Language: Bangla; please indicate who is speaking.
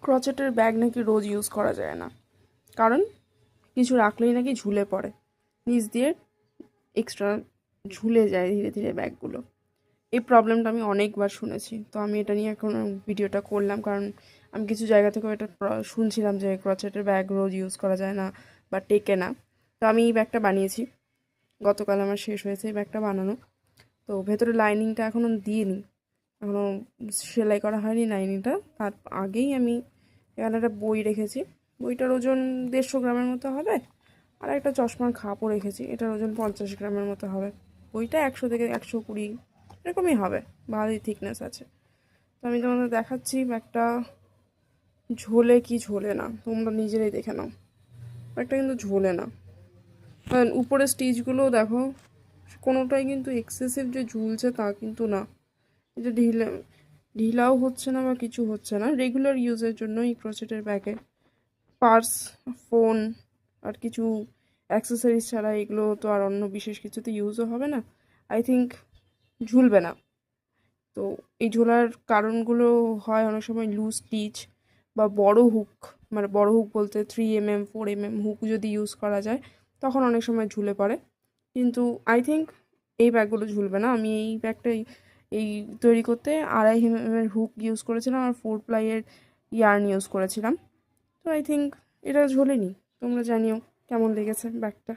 Speaker 1: ক্রচেটের ব্যাগ নাকি রোজ ইউজ করা যায় না, কারণ কিছু রাখলেই নাকি ঝুলে পড়ে, নিচ দিয়ে এক্সট্রা ঝুলে যায় ধীরে ধীরে ব্যাগগুলো। এই প্রবলেমটা আমি অনেকবার শুনেছি, তো আমি এটা নিয়ে এখন ভিডিওটা করলাম, কারণ আমি কিছু জায়গা থেকেও এটা শুনছিলাম যে ক্রচেটের ব্যাগ রোজ ইউজ করা যায় না বা টেকে না। তো আমি এই ব্যাগটা বানিয়েছি, গতকাল আমার শেষ হয়েছে এই ব্যাগটা বানানো। তো ভেতরে লাইনিংটা এখনও দিইনি, এখনও সেলাই করা হয়নি লাইনিংটা। তার আগেই আমি এখানে একটা বই রেখেছি, বইটার ওজন 150 গ্রামের মতো হবে। আর একটা চশমার খাপও রেখেছি, এটার ওজন 50 গ্রামের মতো হবে। বইটা 100 থেকে 120 এরকমই হবে, ভালোই থিকনেস আছে। তো আমি তোমাদের দেখাচ্ছি ব্যাগটা ঝোলে কি ঝোলে না, তোমরা নিজেরাই দেখে নাও। ব্যাগটা কিন্তু ঝোলে না, কারণ উপরের স্টিচগুলোও দেখো, কোনোটাই কিন্তু এক্সেসিভ যে ঝুলছে তা কিন্তু না। এটা ঢিলাও হচ্ছে না বা কিছু হচ্ছে না। রেগুলার ইউজের জন্য এই ক্রোচেটের ব্যাগে পার্স, ফোন আর কিছু অ্যাক্সেসরিজ ছাড়া এগুলো তো আর অন্য বিশেষ কিছুতে ইউজও হবে না। আই থিঙ্ক ঝুলবে না। তো এই ঝোলার কারণগুলো হয় অনেক সময় লুজ স্টিচ বা বড় হুক, মানে বড় হুক বলতে 3mm 4mm হুক যদি ইউজ করা যায় তখন অনেক সময় ঝুলে পড়ে। কিন্তু আই থিঙ্ক এই ব্যাগগুলো ঝুলবে না। আমি এই ব্যাগটা এই তৈরি করতে 2.5mm হুক ইউজ করেছিলাম আর 4 প্লাইয়ের ইয়ার্ন ইউজ করেছিলাম। তো আই থিঙ্ক এটা ঝোলেনি। তোমরা জানিও কেমন লেগেছে ব্যাগটা।